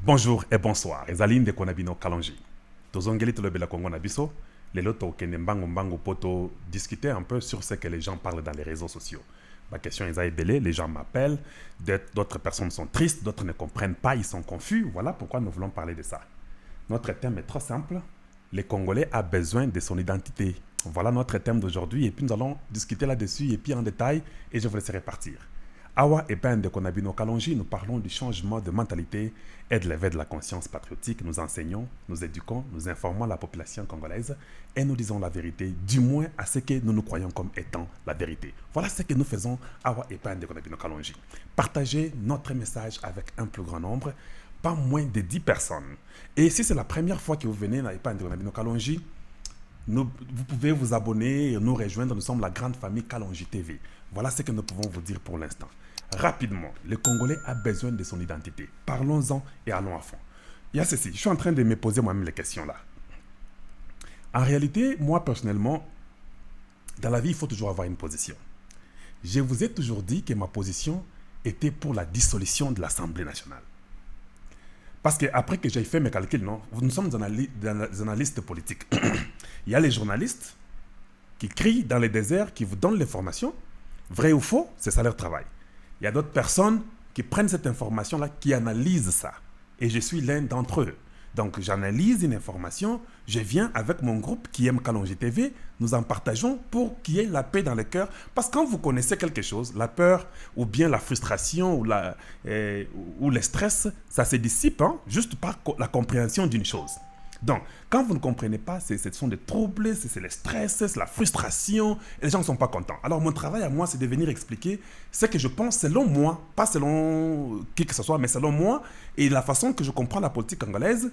Bonjour et bonsoir. Ezaline de Konabino Kalonji. Tozongeli tolobela Kongo na biso. Lelo tokende mbango mbango poto discuter un peu sur ce que les gens parlent dans les réseaux sociaux. Ma question est ebele, les gens m'appellent, d'autres personnes sont tristes, d'autres ne comprennent pas, ils sont confus. Voilà pourquoi nous voulons parler de ça. Notre thème est trop simple. Les Congolais ont besoin de son identité. Voilà notre thème d'aujourd'hui et puis nous allons discuter là-dessus et puis en détail et je vous laisserai partir. Awa et Ben de Konabino Kalonji, nous parlons du changement de mentalité et de l'éveil de la conscience patriotique. Nous enseignons, nous éduquons, nous informons la population congolaise et nous disons la vérité, du moins à ce que nous nous croyons comme étant la vérité. Voilà ce que nous faisons, Awa et Ben de Konabino Kalonji. Partagez notre message avec un plus grand nombre, pas moins de 10 personnes. Et si c'est la première fois que vous venez à Epan de Konabino Kalonji, vous pouvez vous abonner et nous rejoindre. Nous sommes la grande famille Kalonji TV. Voilà ce que nous pouvons vous dire pour l'instant. Rapidement, le Congolais a besoin de son identité. Parlons-en et allons à fond. Il y a ceci. Je suis en train de me poser moi-même les questions là. En réalité, moi personnellement, dans la vie, il faut toujours avoir une position. Je vous ai toujours dit que ma position était pour la dissolution de l'Assemblée nationale. Parce qu'après que j'ai fait mes calculs, non, nous sommes des analystes politiques. Il y a les journalistes qui crient dans les déserts, qui vous donnent l'information. Vrai ou faux, c'est ça leur travail. Il y a d'autres personnes qui prennent cette information-là, qui analysent ça. Et je suis l'un d'entre eux. Donc j'analyse une information, je viens avec mon groupe qui aime Kalonji TV, nous en partageons pour qu'il y ait la paix dans le cœur. Parce que quand vous connaissez quelque chose, la peur ou bien la frustration ou le stress, ça se dissipe juste par la compréhension d'une chose. Donc, quand vous ne comprenez pas, ce sont des troubles, c'est le stress, c'est la frustration, et les gens ne sont pas contents. Alors, mon travail à moi, c'est de venir expliquer ce que je pense selon moi, pas selon qui que ce soit, mais selon moi, et la façon que je comprends la politique congolaise.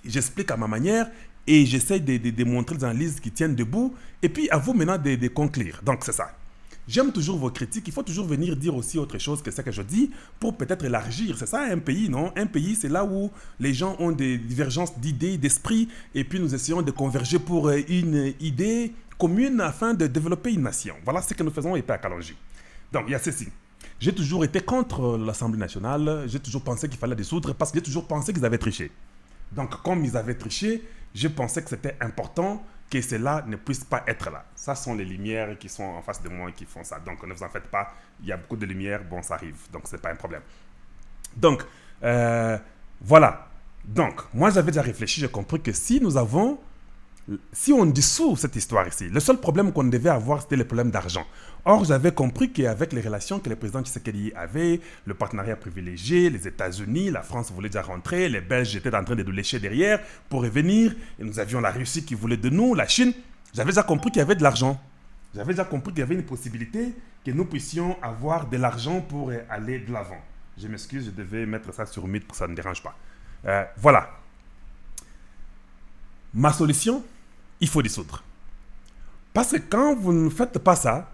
J'explique à ma manière, et j'essaie de montrer des analyses qui tiennent debout, et puis à vous maintenant de conclure. Donc, c'est ça. J'aime toujours vos critiques. Il faut toujours venir dire aussi autre chose que ce que je dis pour peut-être élargir. C'est ça un pays, non? Un pays, c'est là où les gens ont des divergences d'idées, d'esprit, et puis nous essayons de converger pour une idée commune afin de développer une nation. Voilà ce que nous faisons à Kalonji. Donc, il y a ceci. J'ai toujours été contre l'Assemblée nationale. J'ai toujours pensé qu'il fallait dissoudre parce que j'ai toujours pensé qu'ils avaient triché. Donc, comme ils avaient triché, je pensais que c'était important que cela ne puisse pas être là. Ça sont les lumières qui sont en face de moi qui font ça. Donc, ne vous en faites pas. Il y a beaucoup de lumière. Bon, ça arrive. Donc, ce n'est pas un problème. Donc, voilà. Donc, moi, j'avais déjà réfléchi. J'ai compris que si on dissout cette histoire ici, le seul problème qu'on devait avoir, c'était le problème d'argent. Or, j'avais compris qu'avec les relations que le président Tshisekedi avait, le partenariat privilégié, les États-Unis, la France voulait déjà rentrer, les Belges étaient en train de nous lécher derrière pour revenir, et nous avions la Russie qui voulait de nous, la Chine. J'avais déjà compris qu'il y avait de l'argent. J'avais déjà compris qu'il y avait une possibilité que nous puissions avoir de l'argent pour aller de l'avant. Je m'excuse, je devais mettre ça sur mute pour que ça ne dérange pas. Voilà. Ma solution, il faut dissoudre. Parce que quand vous ne faites pas ça,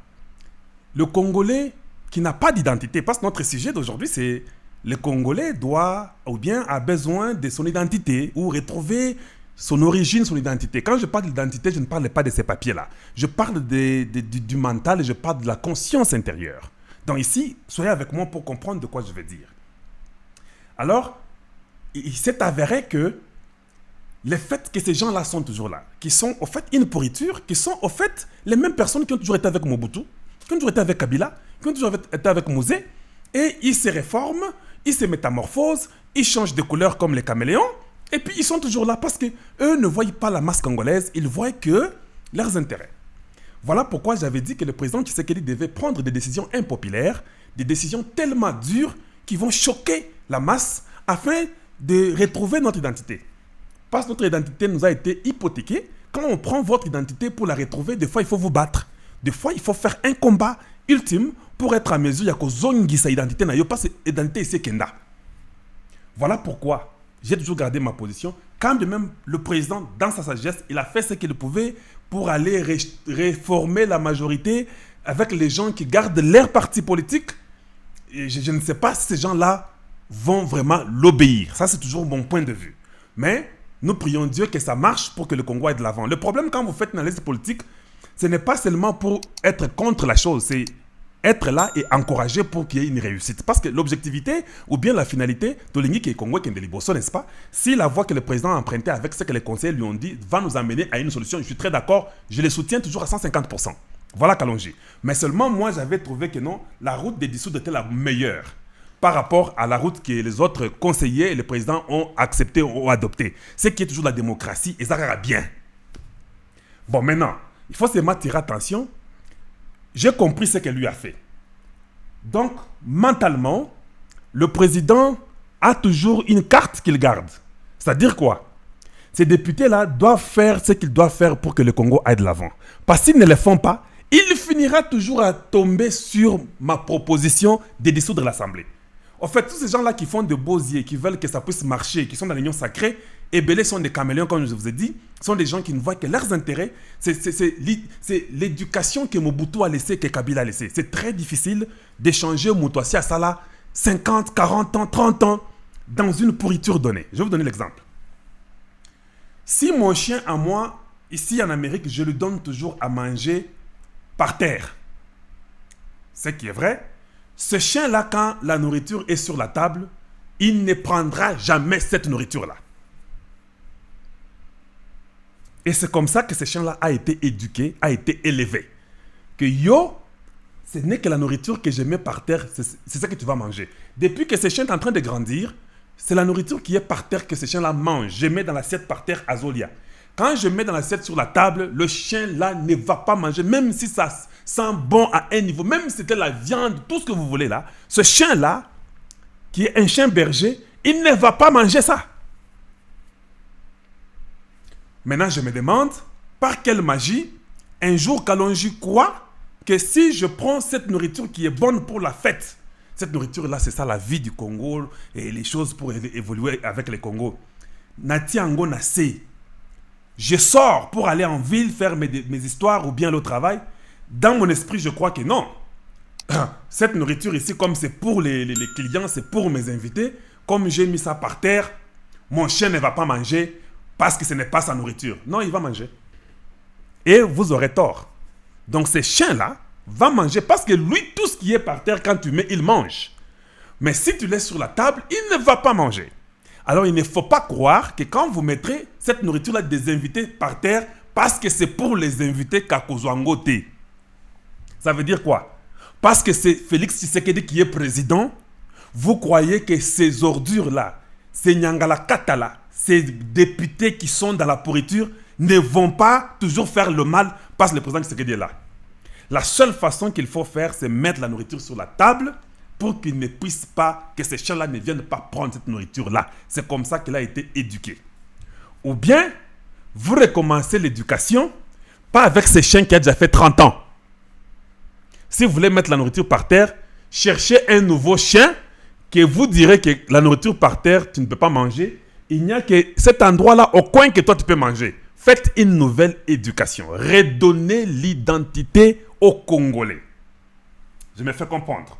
le Congolais qui n'a pas d'identité, parce que notre sujet d'aujourd'hui, c'est le Congolais doit ou bien a besoin de son identité ou retrouver son origine, son identité. Quand je parle d'identité, je ne parle pas de ces papiers-là. Je parle du mental et je parle de la conscience intérieure. Donc ici, soyez avec moi pour comprendre de quoi je veux dire. Alors, il s'est avéré que le fait que ces gens-là sont toujours là, qui sont au fait une pourriture, qui sont au fait les mêmes personnes qui ont toujours été avec Mobutu, qui ont toujours été avec Kabila, qui ont toujours été avec Mouzé, et ils se réforment, ils se métamorphosent, ils changent de couleur comme les caméléons, et puis ils sont toujours là parce qu'eux ne voient pas la masse congolaise, ils voient que leurs intérêts. Voilà pourquoi j'avais dit que le président Tshisekedi devait prendre des décisions impopulaires, des décisions tellement dures qui vont choquer la masse afin de retrouver notre identité. Parce que notre identité nous a été hypothéquée. Quand on prend votre identité pour la retrouver, des fois il faut vous battre. Des fois il faut faire un combat ultime pour être à mesure. Il y a que zongi sa identité na yo pas identité ici kenda. Voilà pourquoi j'ai toujours gardé ma position. Quand de même le président, dans sa sagesse, il a fait ce qu'il pouvait pour aller réformer la majorité avec les gens qui gardent leur parti politique. Et je ne sais pas si ces gens-là vont vraiment l'obéir. Ça, c'est toujours mon point de vue. Mais nous prions Dieu que ça marche pour que le Congo aille de l'avant. Le problème quand vous faites une analyse politique, ce n'est pas seulement pour être contre la chose, c'est être là et encourager pour qu'il y ait une réussite. Parce que l'objectivité ou bien la finalité de l'Unique et Congo Kendeliboso, n'est-ce pas? Si la voie que le président a empruntée avec ce que les conseillers lui ont dit va nous amener à une solution, je suis très d'accord, je les soutiens toujours à 150%. Voilà Kalonji. Mais seulement moi, j'avais trouvé que non, la route des dissoutes était la meilleure par rapport à la route que les autres conseillers et les présidents ont accepté ou adopté. Ce qui est toujours la démocratie et ça ira bien. Bon, maintenant, il faut seulement tirer attention. J'ai compris ce qu'elle lui a fait. Donc, mentalement, le président a toujours une carte qu'il garde. C'est-à-dire quoi? Ces députés-là doivent faire ce qu'ils doivent faire pour que le Congo aille de l'avant. Parce qu'ils ne le font pas, il finira toujours à tomber sur ma proposition de dissoudre l'Assemblée. En fait, tous ces gens-là qui font de beaux yeux, qui veulent que ça puisse marcher, qui sont dans l'union sacrée, et belés sont des caméléons, comme je vous ai dit, sont des gens qui ne voient que leurs intérêts. C'est l'éducation que Mobutu a laissée, que Kabila a laissée. C'est très difficile d'échanger Moutouassi à ça là, 50, 40 ans, 30 ans, dans une pourriture donnée. Je vais vous donner l'exemple. Si mon chien à moi, ici en Amérique, je lui donne toujours à manger par terre, ce qui est vrai, ce chien-là, quand la nourriture est sur la table, il ne prendra jamais cette nourriture-là. Et c'est comme ça que ce chien-là a été éduqué, a été élevé. Que yo, ce n'est que la nourriture que je mets par terre, c'est ça que tu vas manger. Depuis que ce chien est en train de grandir, c'est la nourriture qui est par terre que ce chien-là mange. Je mets dans l'assiette par terre Azolia. Quand je mets dans l'assiette sur la table, le chien-là ne va pas manger, même si ça sent bon à un niveau, même si c'était la viande, tout ce que vous voulez là, ce chien-là, qui est un chien berger, il ne va pas manger ça. Maintenant, je me demande, par quelle magie, un jour Kalonji croit que si je prends cette nourriture qui est bonne pour la fête, cette nourriture-là, c'est ça la vie du Congo et les choses pour évoluer avec le Congo. Nati Ango Nassé. Je sors pour aller en ville faire mes histoires ou bien le travail. Dans mon esprit, je crois que non. Cette nourriture ici, comme c'est pour les clients, c'est pour mes invités, comme j'ai mis ça par terre, mon chien ne va pas manger parce que ce n'est pas sa nourriture. Non, il va manger. Et vous aurez tort. Donc ce chien-là va manger parce que lui, tout ce qui est par terre, quand tu mets, il mange. Mais si tu laisses sur la table, il ne va pas manger. Alors il ne faut pas croire que quand vous mettrez cette nourriture-là des invités par terre, parce que c'est pour les invités Kakozwangote. Ça veut dire quoi? Parce que c'est Félix Tshisekedi qui est président, vous croyez que ces ordures-là, ces Nyangala Katala, ces députés qui sont dans la pourriture, ne vont pas toujours faire le mal parce que le président Tshisekedi est là. La seule façon qu'il faut faire, c'est mettre la nourriture sur la table pour qu'il ne puisse pas, que ces chiens-là ne viennent pas prendre cette nourriture-là. C'est comme ça qu'il a été éduqué. Ou bien, vous recommencez l'éducation, pas avec ces chiens qui a déjà fait 30 ans. Si vous voulez mettre la nourriture par terre, cherchez un nouveau chien que vous direz que la nourriture par terre, tu ne peux pas manger. Il n'y a que cet endroit-là au coin que toi tu peux manger. Faites une nouvelle éducation. Redonnez l'identité aux Congolais. Je me fais comprendre.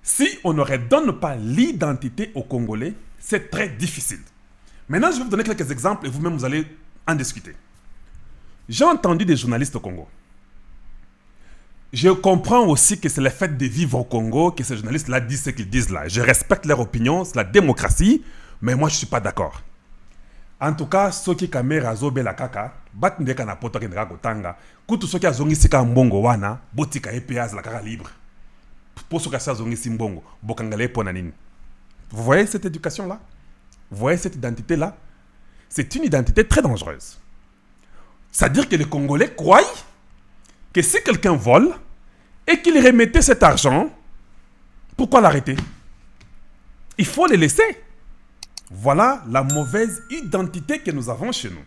Si on ne redonne pas l'identité aux Congolais, c'est très difficile. Maintenant, je vais vous donner quelques exemples et vous-même, vous allez en discuter. J'ai entendu des journalistes au Congo. Je comprends aussi que c'est le fait de vivre au Congo que ces journalistes-là disent ce qu'ils disent là. Je respecte leur opinion, c'est la démocratie, mais moi, je ne suis pas d'accord. En tout cas, ceux qui kamera zobe la kaka, bat ndeka na poto ke ndeka kotanga, kutu ceux qui azongisi ka mbongo wana, botika EPAs la kaka libre. Pour ceux qui azongisi mbongo, bokangale pona nini. Vous voyez cette éducation-là? Vous voyez cette identité-là? C'est une identité très dangereuse. C'est-à-dire que les Congolais croient que si quelqu'un vole et qu'il remettait cet argent, pourquoi l'arrêter? Il faut le laisser. Voilà la mauvaise identité que nous avons chez nous.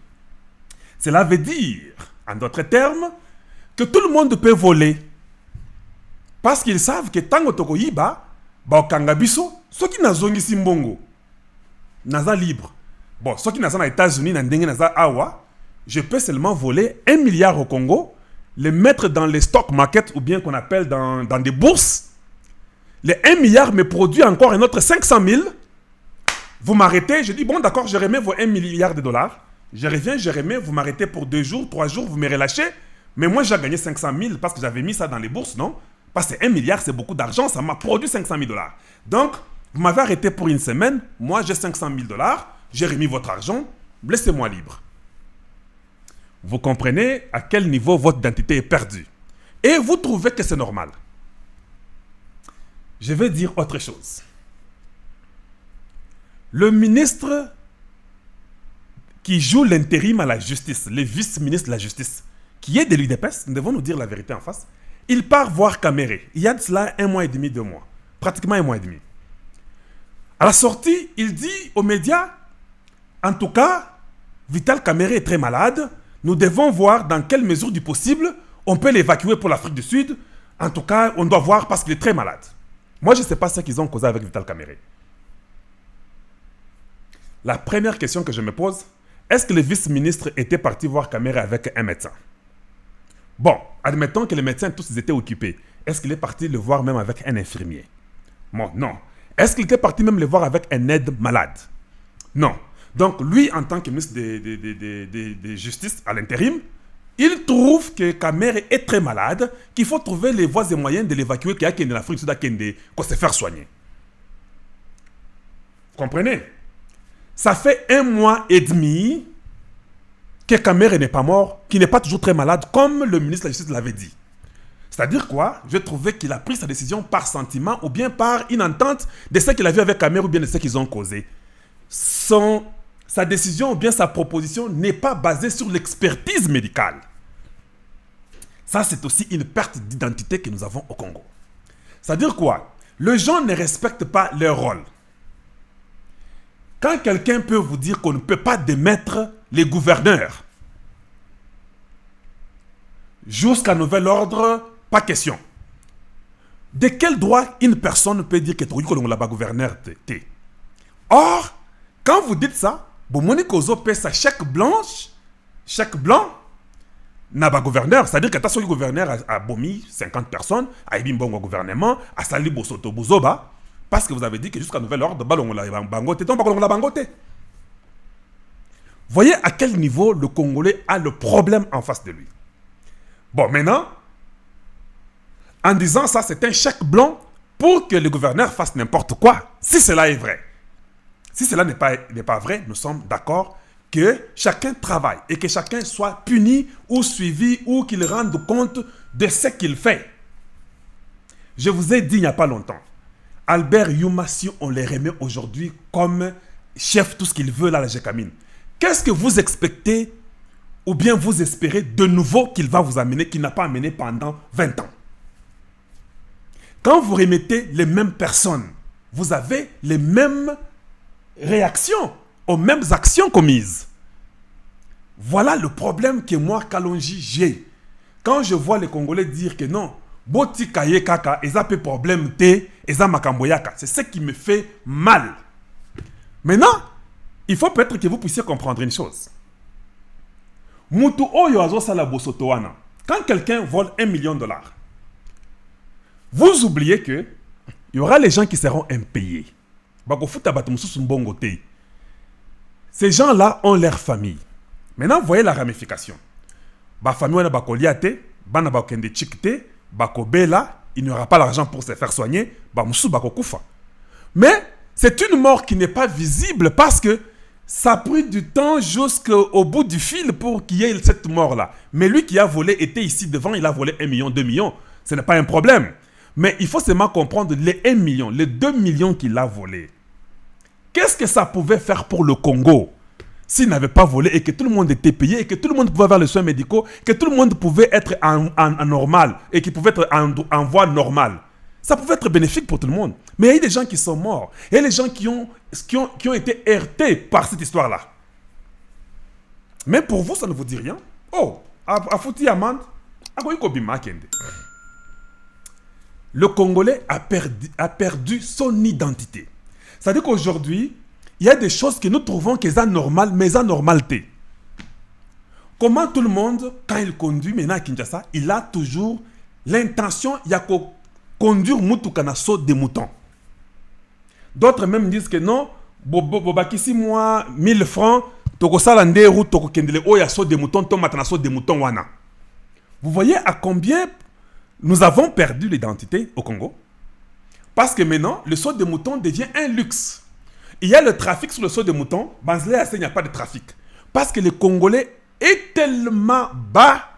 Cela veut dire, en d'autres termes, que tout le monde peut voler. Parce qu'ils savent que tant que tu yiba, baokangabiso, ceux qui n'azongi simbongo, naza libre. Bon, ceux qui n'azont aux États-Unis, naza awa, je peux seulement voler 1 milliard au Congo, les mettre dans les stock markets ou bien qu'on appelle dans des bourses. Les 1 milliard me produit encore un autre 500 000. Vous m'arrêtez, je dis, bon d'accord, je remets vos 1 milliard de dollars. Je reviens, je remets, vous m'arrêtez pour 2 jours, 3 jours, vous me relâchez. Mais moi, j'ai gagné 500 000 parce que j'avais mis ça dans les bourses, non? Parce que 1 milliard, c'est beaucoup d'argent, ça m'a produit 500 000 dollars. Donc, vous m'avez arrêté pour une semaine, moi j'ai 500 000 dollars, j'ai remis votre argent, laissez-moi libre. Vous comprenez à quel niveau votre identité est perdue. Et vous trouvez que c'est normal. Je vais dire autre chose. Le ministre qui joue l'intérim à la justice, le vice-ministre de la justice, qui est de l'UDPS, nous devons nous dire la vérité en face, il part voir Caméré. Il y a de cela 1 mois et demi, 2 mois. Pratiquement 1 mois et demi. À la sortie, il dit aux médias, en tout cas, Vital Caméré est très malade. Nous devons voir dans quelle mesure du possible on peut l'évacuer pour l'Afrique du Sud. En tout cas, on doit voir parce qu'il est très malade. Moi, je ne sais pas ce qu'ils ont causé avec Vital Caméré. La première question que je me pose, est-ce que le vice-ministre était parti voir Caméré avec un médecin? Bon, admettons que les médecins tous étaient occupés. Est-ce qu'il est parti le voir même avec un infirmier? Bon, non. Est-ce qu'il était parti même le voir avec un aide malade? Non. Donc, lui, en tant que ministre de Justice à l'intérim, il trouve que Caméré est très malade, qu'il faut trouver les voies et moyens de l'évacuer, qu'il y a qu'en Afrique du Sud, qu'on se faire soigner. Vous comprenez? Ça fait 1 mois et demi que Caméré n'est pas mort, qu'il n'est pas toujours très malade, comme le ministre de la Justice l'avait dit. C'est-à-dire quoi? Je trouvais qu'il a pris sa décision par sentiment ou bien par une entente de ce qu'il a vu avec Caméré ou bien de ce qu'ils ont causé. Sa décision ou bien sa proposition n'est pas basée sur l'expertise médicale. Ça, c'est aussi une perte d'identité que nous avons au Congo. C'est-à-dire quoi? Les gens ne respectent pas leur rôle. Quand quelqu'un peut vous dire qu'on ne peut pas démettre les gouverneurs, jusqu'à nouvel ordre, pas question. De quel droit une personne peut dire que tu es gouverneur? Or, quand vous dites ça, vous paie sa chèque blanche, chèque blanc, n'a pas gouverneur. C'est-à-dire que tu as gouverneur à Bomi, 50 personnes, à Ibimbo gouvernement, à Sali Bosoto Bozoba, parce que vous avez dit que jusqu'à nouvel ordre, voyez à quel niveau le Congolais a le problème en face de lui. Bon, maintenant, en disant ça, c'est un chèque blanc pour que le gouverneur fasse n'importe quoi, si cela est vrai. Si cela n'est pas vrai, nous sommes d'accord que chacun travaille et que chacun soit puni ou suivi ou qu'il rende compte de ce qu'il fait. Je vous ai dit il n'y a pas longtemps, Albert Youma, si on les remet aujourd'hui comme chef, tout ce qu'il veut là, la Gécamine, qu'est-ce que vous expectez ou bien vous espérez de nouveau qu'il va vous amener, qu'il n'a pas amené pendant 20 ans? Quand vous remettez les mêmes personnes, vous avez les mêmes réactions aux mêmes actions commises. Voilà le problème que moi, Kalonji, j'ai. Quand je vois les Congolais dire que non, Boti Kaye Kaka, ils ont peu problème te, ils ont makamboyaka. C'est ce qui me fait mal. Maintenant, il faut peut-être que vous puissiez comprendre une chose. Mutu oyo azo sala bosotoana. Quand quelqu'un vole 1 million de dollars, vous oubliez que il y aura les gens qui seront impayés. Ces gens-là ont leur famille. Maintenant, voyez la ramification. Ba famille na bakoliate, bana bakende chikte, bakobela, il n'y aura pas l'argent pour se faire soigner, ba musu bakokufa. Mais c'est une mort qui n'est pas visible parce que ça a pris du temps jusqu'au bout du fil pour qu'il y ait cette mort-là. Mais lui qui a volé était ici devant, il a volé 1 million, 2 millions. Ce n'est pas un problème. Mais il faut seulement comprendre les 1 million, les 2 millions qu'il a volés. Qu'est-ce que ça pouvait faire pour le Congo s'il n'avait pas volé et que tout le monde était payé et que tout le monde pouvait avoir les soins médicaux, que tout le monde pouvait être en normal et qui pouvait être en voie normale? Ça pouvait être bénéfique pour tout le monde. Mais il y a des gens qui sont morts. Il y a des gens qui ont été heurtés par cette histoire-là. Mais pour vous, ça ne vous dit rien. Oh, Afouti Amand, le Congolais a perdu son identité. C'est-à-dire qu'aujourd'hui, il y a des choses que nous trouvons qu'elles sont normales, mais anormalité. Comment tout le monde, quand il conduit maintenant à Kinshasa, il a toujours l'intention, il y a qu'au conduire Moutoukana saut des moutons. D'autres même disent que non, Bobakisi moi 1000 francs, Toko Salande ou Toko Kendele, oh, il y a saut des moutons, Tomatana saut des moutons, wana. Vous voyez à combien Nous avons perdu l'identité au Congo parce que maintenant, le saut de mouton devient un luxe. Il y a le trafic sur le saut de mouton. Banzlé, il n'y a pas de trafic. Parce que le Congolais est tellement bas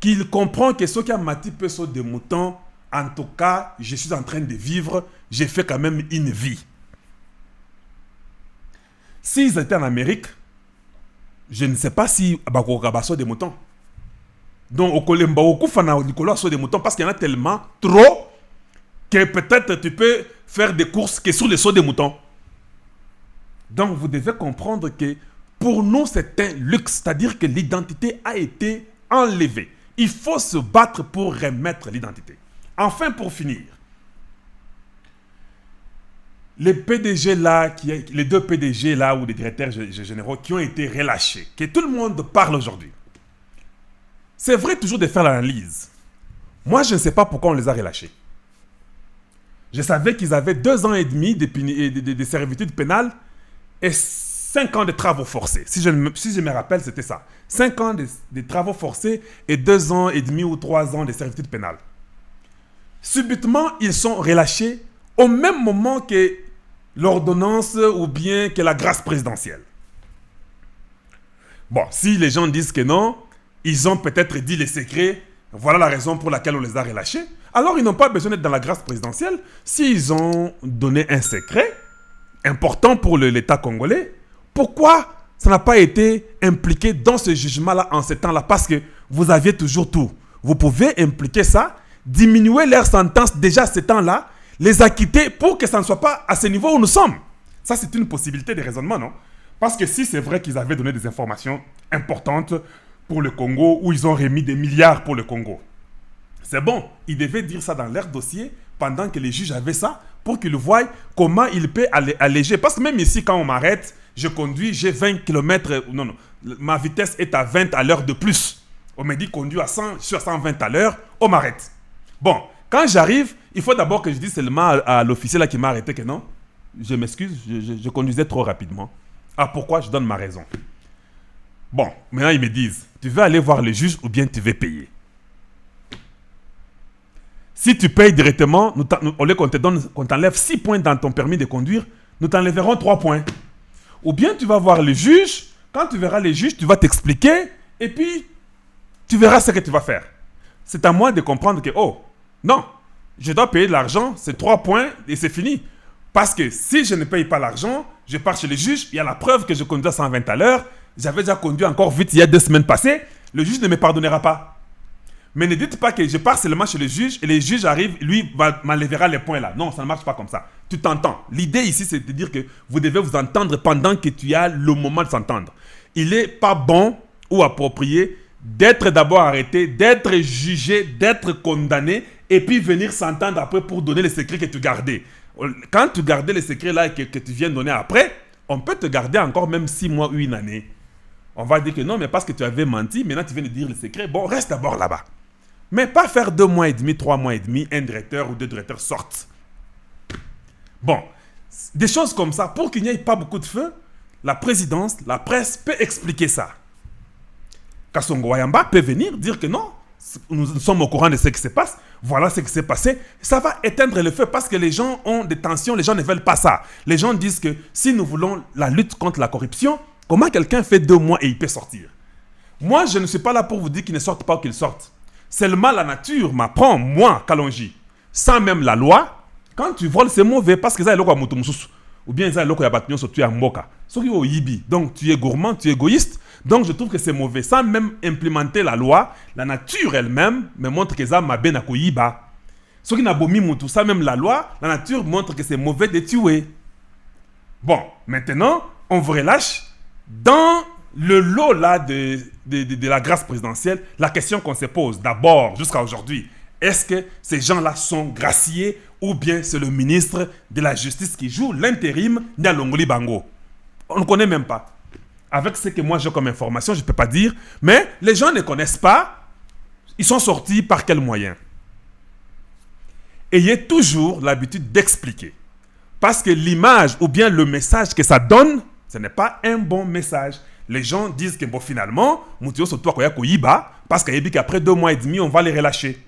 qu'il comprend que ce qui a mati peu saut de mouton, en tout cas, je suis en train de vivre, j'ai fait quand même une vie. S'ils étaient en Amérique, je ne sais pas si Bakoka saut de mouton. Donc, au Kolemba, au Koufana, au Nicolas saut de mouton, parce qu'il y en a tellement trop que peut-être tu peux faire des courses que sur les sauts de mouton. Donc, vous devez comprendre que pour nous, c'est un luxe, c'est-à-dire que l'identité a été enlevée. Il faut se battre pour remettre l'identité. Enfin, pour finir, les PDG là, les 2 PDG là, ou les directeurs généraux qui ont été relâchés, que tout le monde parle aujourd'hui. C'est vrai toujours de faire l'analyse. Moi, je ne sais pas pourquoi on les a relâchés. Je savais qu'ils avaient 2 ans et demi de servitude pénale et 5 ans de travaux forcés. Si je me rappelle, c'était ça. 5 ans de travaux forcés et 2 ans et demi ou 3 ans de servitude pénale. Subitement, ils sont relâchés au même moment que l'ordonnance ou bien que la grâce présidentielle. Bon, si les gens disent que non, ils ont peut-être dit les secrets, voilà la raison pour laquelle on les a relâchés. Alors, ils n'ont pas besoin d'être dans la grâce présidentielle. S'ils ont donné un secret important pour l'État congolais, pourquoi ça n'a pas été impliqué dans ce jugement-là en ce temps-là? Parce que vous aviez toujours tout. Vous pouvez impliquer ça, diminuer leur sentence déjà à ce temps-là, les acquitter pour que ça ne soit pas à ce niveau où nous sommes. Ça, c'est une possibilité de raisonnement, non? Parce que si c'est vrai qu'ils avaient donné des informations importantes pour le Congo, ou ils ont remis des milliards pour le Congo, c'est bon, ils devaient dire ça dans leur dossier pendant que les juges avaient ça, pour qu'ils voient comment ils peuvent alléger. Parce que même ici, quand on m'arrête, je conduis, j'ai 20 km, non, ma vitesse est à 20 à l'heure de plus. On me dit conduis à 100, je suis à 120 à l'heure, on m'arrête. Bon, quand j'arrive, il faut d'abord que je dise seulement à l'officier là qui m'a arrêté que non, je m'excuse, je conduisais trop rapidement. Ah, pourquoi? Je donne ma raison. Bon, maintenant ils me disent, tu veux aller voir le juge ou bien tu veux payer? Si tu payes directement, au lieu qu'on t'enlève 6 points dans ton permis de conduire, nous t'enlèverons 3 points. Ou bien tu vas voir le juge, quand tu verras le juge, tu vas t'expliquer, et puis tu verras ce que tu vas faire. C'est à moi de comprendre que, oh, non, je dois payer de l'argent, c'est 3 points et c'est fini. Parce que si je ne paye pas l'argent, je pars chez le juge, il y a la preuve que je conduis à 120 à l'heure, j'avais déjà conduit encore vite il y a 2 semaines passées, le juge ne me pardonnera pas. Mais ne dites pas que je pars seulement chez le juge et le juge arrive, lui, m'enlèvera les points là. Non, ça ne marche pas comme ça. Tu t'entends. L'idée ici, c'est de dire que vous devez vous entendre pendant que tu as le moment de s'entendre. Il n'est pas bon ou approprié d'être d'abord arrêté, d'être jugé, d'être condamné et puis venir s'entendre après pour donner les secrets que tu gardais. Quand tu gardais les secrets là que tu viens donner après, on peut te garder encore même 6 mois ou 1 année. On va dire que non, mais parce que tu avais menti, maintenant tu viens de dire le secret. Bon, reste d'abord là-bas. Mais pas faire 2 mois et demi, 3 mois et demi, un directeur ou 2 directeurs sortent. Bon, des choses comme ça, pour qu'il n'y ait pas beaucoup de feu, la présidence, la presse peut expliquer ça. Kassongo Wayamba peut venir dire que non, nous sommes au courant de ce qui se passe, voilà ce qui s'est passé. Ça va éteindre le feu parce que les gens ont des tensions, les gens ne veulent pas ça. Les gens disent que si nous voulons la lutte contre la corruption, comment quelqu'un fait 2 mois et il peut sortir? Moi, je ne suis pas là pour vous dire qu'il ne sorte pas ou qu'il sorte. Seulement la nature m'apprend, moi, Kalonji, sans même la loi, quand tu voles, c'est mauvais parce que ça est le ou bien ça est le tu es en moka. Donc tu es gourmand, tu es égoïste. Donc je trouve que c'est mauvais. Sans même implémenter la loi, la nature elle-même me montre que ça m'a bien à koyiba. Ce qui n'a pas mis ça, même la loi, la nature montre que c'est mauvais de tuer. Bon, maintenant, on vous relâche dans le lot là de la grâce présidentielle. La question qu'on se pose d'abord jusqu'à aujourd'hui, est-ce que ces gens-là sont graciés ou bien c'est le ministre de la Justice qui joue l'intérim Nyalongoli Bango? On ne connaît même pas. Avec ce que moi j'ai comme information, je ne peux pas dire, mais les gens ne connaissent pas. Ils sont sortis par quels moyens? Ayez toujours l'habitude d'expliquer. Parce que l'image ou bien le message que ça donne, ce n'est pas un bon message. Les gens disent que bon, finalement, Moutio Soto Koya Koyiba, parce qu'après 2 mois et demi, on va les relâcher.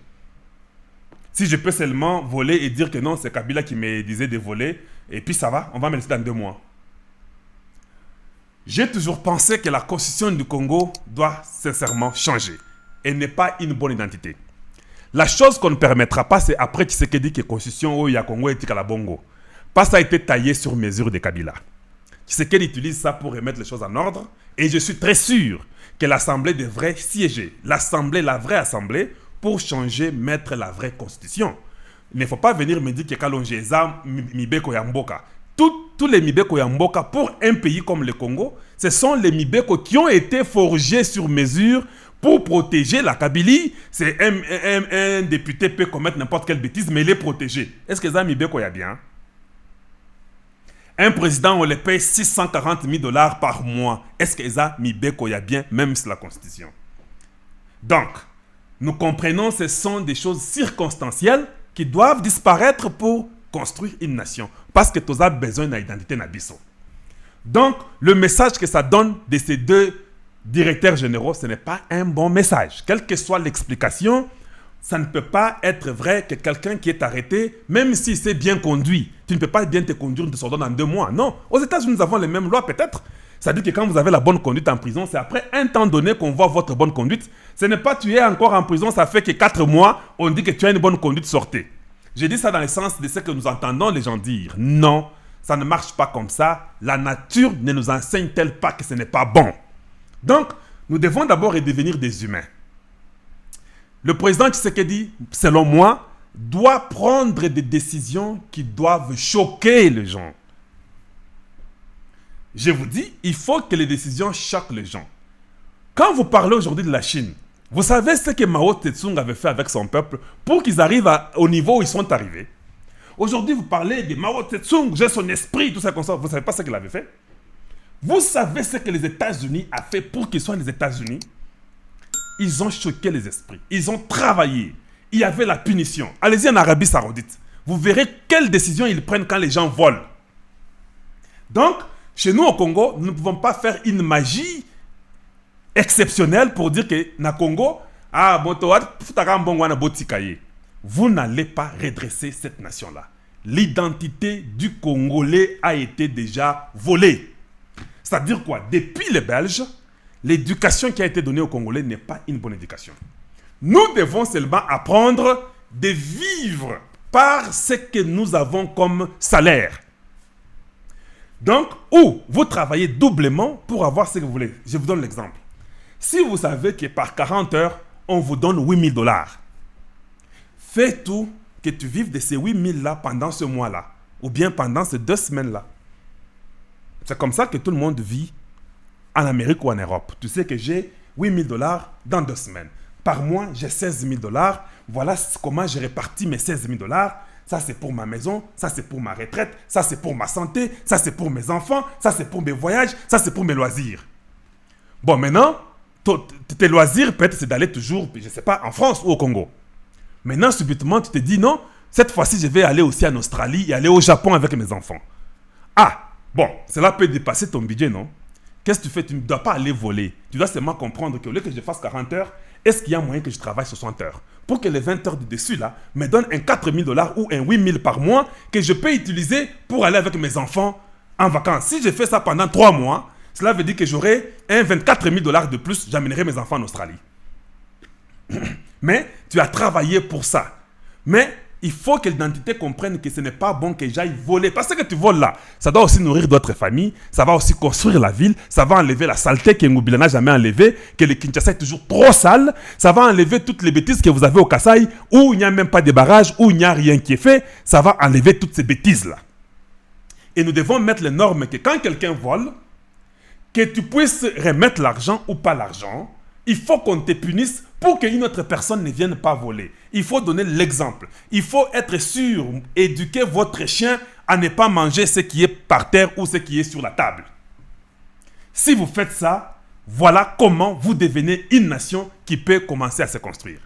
Si je peux seulement voler et dire que non, c'est Kabila qui me disait de voler, et puis ça va, on va me laisser dans 2 mois. J'ai toujours pensé que la constitution du Congo doit sincèrement changer et n'est pas une bonne identité. La chose qu'on ne permettra pas, c'est après Tshisekedi que la constitution du Congo est à la bongo. Pas ça a été taillé sur mesure de Kabila. Tshisekedi utilise ça pour remettre les choses en ordre et je suis très sûr que l'Assemblée devrait siéger. L'Assemblée, la vraie Assemblée, pour changer, mettre la vraie constitution. Il ne faut pas venir me dire que Kalonjeza, Mibeko Yamboka. Tous les Mibeko Yamboka, pour un pays comme le Congo, ce sont les Mibeko qui ont été forgés sur mesure pour protéger la Kabylie. C'est un député peut commettre n'importe quelle bêtise, mais il est protégé. Est-ce que ça, Mibeko y a bien? Un président, on le paye 640 000 $ par mois. Est-ce que ça, Mibeko y a bien, même sur la Constitution? Donc, nous comprenons que ce sont des choses circonstancielles qui doivent disparaître pour construire une nation. Parce que tu as besoin d'une identité nabiso. Donc, le message que ça donne de ces 2 directeurs généraux, ce n'est pas un bon message. Quelle que soit l'explication, ça ne peut pas être vrai que quelqu'un qui est arrêté, même s'il s'est bien conduit, tu ne peux pas bien te conduire de s'ordonner en 2 mois. Non, aux États-Unis, nous avons les mêmes lois peut-être. C'est-à-dire que quand vous avez la bonne conduite en prison, c'est après un temps donné qu'on voit votre bonne conduite. Ce n'est pas tu es encore en prison, ça fait que 4 mois, on dit que tu as une bonne conduite, sortez. J'ai dit ça dans le sens de ce que nous entendons les gens dire. Non, ça ne marche pas comme ça. La nature ne nous enseigne-t-elle pas que ce n'est pas bon? Donc, nous devons d'abord redevenir des humains. Le président Tshisekedi, selon moi, doit prendre des décisions qui doivent choquer les gens. Je vous dis, il faut que les décisions choquent les gens. Quand vous parlez aujourd'hui de la Chine, vous savez ce que Mao Tse-tung avait fait avec son peuple pour qu'ils arrivent au niveau où ils sont arrivés. Aujourd'hui, vous parlez de Mao Tse-tung, j'ai son esprit, tout ça comme ça. Vous ne savez pas ce qu'il avait fait? Vous savez ce que les États-Unis ont fait pour qu'ils soient les États-Unis? Ils ont choqué les esprits. Ils ont travaillé. Il y avait la punition. Allez-y en Arabie Saoudite. Vous verrez quelles décisions ils prennent quand les gens volent. Donc, chez nous au Congo, nous ne pouvons pas faire une magie exceptionnelle pour dire que na Congo, vous n'allez pas redresser cette nation-là. L'identité du Congolais a été déjà volée. C'est-à-dire quoi? Depuis les Belges, l'éducation qui a été donnée aux Congolais n'est pas une bonne éducation. Nous devons seulement apprendre de vivre par ce que nous avons comme salaire. Donc, ou vous travaillez doublement pour avoir ce que vous voulez. Je vous donne l'exemple. Si vous savez que par 40 heures, on vous donne 8 000 $, fais tout que tu vives de ces 8 000 là pendant ce mois-là, ou bien pendant ces 2 semaines-là. C'est comme ça que tout le monde vit en Amérique ou en Europe. Tu sais que j'ai 8 000 $ dans 2 semaines. Par mois, j'ai 16 000 $. Voilà comment j'ai réparti mes 16 000 $. Ça, c'est pour ma maison. Ça, c'est pour ma retraite. Ça, c'est pour ma santé. Ça, c'est pour mes enfants. Ça, c'est pour mes voyages. Ça, c'est pour mes loisirs. Bon, maintenant, tes loisirs, peut-être, c'est d'aller toujours, je ne sais pas, en France ou au Congo. Maintenant, subitement, tu te dis, non, cette fois-ci, je vais aller aussi en Australie et aller au Japon avec mes enfants. Ah, bon, cela peut dépasser ton budget, non? Qu'est-ce que tu fais? Tu ne dois pas aller voler. Tu dois seulement comprendre qu'au lieu que je fasse 40 heures, est-ce qu'il y a moyen que je travaille 60 heures? Pour que les 20 heures de dessus là me donnent un 4 000 $ ou un 8 000 par mois que je peux utiliser pour aller avec mes enfants en vacances. Si je fais ça pendant 3 mois, cela veut dire que j'aurai un 24 000 $ de plus, j'amènerai mes enfants en Australie. Mais tu as travaillé pour ça. Mais il faut que l'identité comprenne que ce n'est pas bon que j'aille voler. Parce que tu voles là, ça doit aussi nourrir d'autres familles, ça va aussi construire la ville, ça va enlever la saleté que Ngobila n'a jamais enlevée, que le Kinshasa est toujours trop sale, ça va enlever toutes les bêtises que vous avez au Kasaï, où il n'y a même pas de barrage, où il n'y a rien qui est fait, ça va enlever toutes ces bêtises-là. Et nous devons mettre les normes que quand quelqu'un vole, que tu puisses remettre l'argent ou pas l'argent, il faut qu'on te punisse pour qu'une autre personne ne vienne pas voler. Il faut donner l'exemple. Il faut être sûr, éduquer votre chien à ne pas manger ce qui est par terre ou ce qui est sur la table. Si vous faites ça, voilà comment vous devenez une nation qui peut commencer à se construire.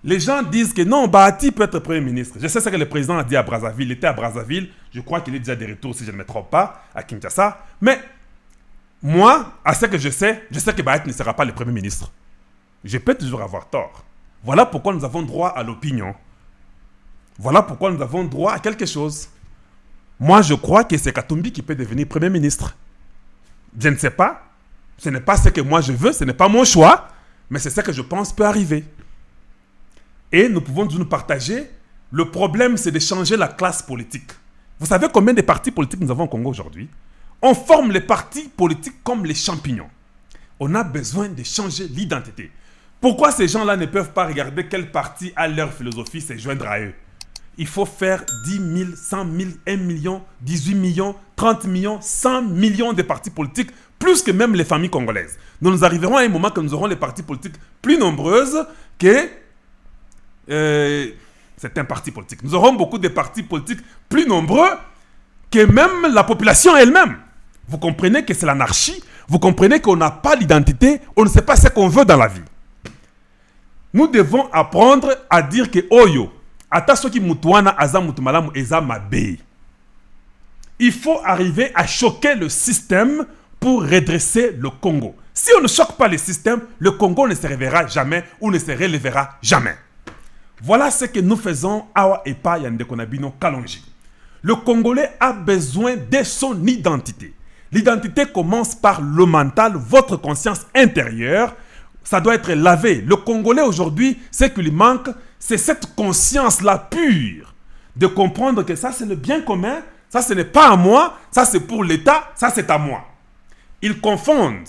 Les gens disent que non, Bahati peut être Premier ministre. Je sais ce que le président a dit à Brazzaville. Il était à Brazzaville. Je crois qu'il est déjà de retour, si je ne me trompe pas, à Kinshasa. Mais moi, à ce que je sais que Bahati ne sera pas le Premier ministre. Je peux toujours avoir tort. Voilà pourquoi nous avons droit à l'opinion. Voilà pourquoi nous avons droit à quelque chose. Moi, je crois que c'est Katumbi qui peut devenir Premier ministre. Je ne sais pas. Ce n'est pas ce que moi je veux, ce n'est pas mon choix, mais c'est ce que je pense peut arriver. Et nous pouvons nous partager. Le problème, c'est de changer la classe politique. Vous savez combien de partis politiques nous avons au Congo aujourd'hui? On forme les partis politiques comme les champignons. On a besoin de changer l'identité. Pourquoi ces gens-là ne peuvent pas regarder quel parti a leur philosophie, se joindre à eux? Il faut faire 10 000, 100 000, 1 million, 18 millions, 30 millions, 100 millions de partis politiques, plus que même les familles congolaises. Nous arriverons à un moment que nous aurons les partis politiques plus nombreuses que certains partis politiques. Nous aurons beaucoup de partis politiques plus nombreux que même la population elle-même. Vous comprenez que c'est l'anarchie. Vous comprenez qu'on n'a pas d'identité. On ne sait pas ce qu'on veut dans la vie. Nous devons apprendre à dire que Oyo, ata soki mutuana aza mutumalamu eza mabe. Il faut arriver à choquer le système pour redresser le Congo. Si on ne choque pas le système, le Congo ne se réveillera jamais ou ne se relèvera jamais. Voilà ce que nous faisons Awa Epa Yandekonabino Kalonji. Le Congolais a besoin de son identité. L'identité commence par le mental, votre conscience intérieure. Ça doit être lavé. Le Congolais aujourd'hui, ce qui lui manque, c'est cette conscience-là pure de comprendre que ça, c'est le bien commun, ça, ce n'est pas à moi, ça, c'est pour l'État, ça, c'est à moi. Ils confondent.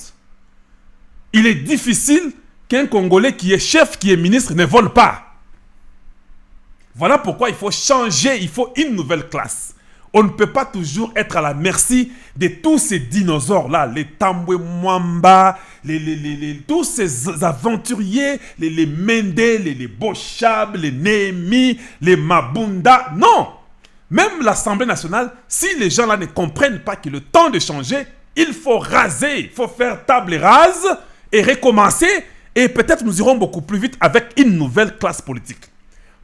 Il est difficile qu'un Congolais qui est chef, qui est ministre, ne vole pas. Voilà pourquoi il faut changer, il faut une nouvelle classe. On ne peut pas toujours être à la merci de tous ces dinosaures-là, les Tambwe Mwamba, tous ces aventuriers, les Mende, les Bochab, les Néhémie, les Mabunda. Non! Même l'Assemblée nationale, si les gens-là ne comprennent pas qu'il est le temps de changer, il faut raser, il faut faire table rase et recommencer. Et peut-être nous irons beaucoup plus vite avec une nouvelle classe politique.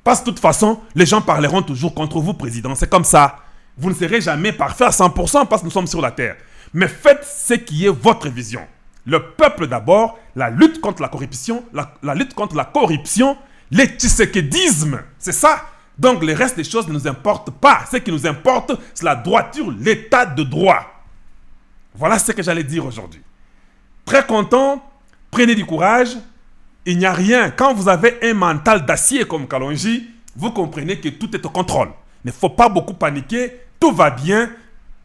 Parce que de toute façon, les gens parleront toujours contre vous, président. C'est comme ça. Vous ne serez jamais parfait à 100% parce que nous sommes sur la terre. Mais faites ce qui est votre vision. Le peuple d'abord, la lutte contre la corruption, la lutte contre la corruption, le tshisekedisme, c'est ça. Donc le reste des choses ne nous importe pas. Ce qui nous importe, c'est la droiture, l'état de droit. Voilà ce que j'allais dire aujourd'hui. Très content, prenez du courage. Il n'y a rien. Quand vous avez un mental d'acier comme Kalonji, vous comprenez que tout est au contrôle. Il ne faut pas beaucoup paniquer. Tout va bien.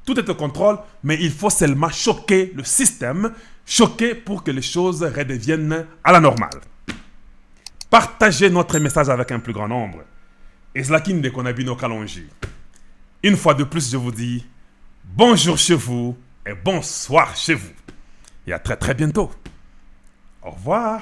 Tout est au contrôle. Mais il faut seulement choquer le système. Choquer pour que les choses redeviennent à la normale. Partagez notre message avec un plus grand nombre. Ezlakin de Konabino Kalonji. Une fois de plus, je vous dis bonjour chez vous et bonsoir chez vous. Et à très très bientôt. Au revoir.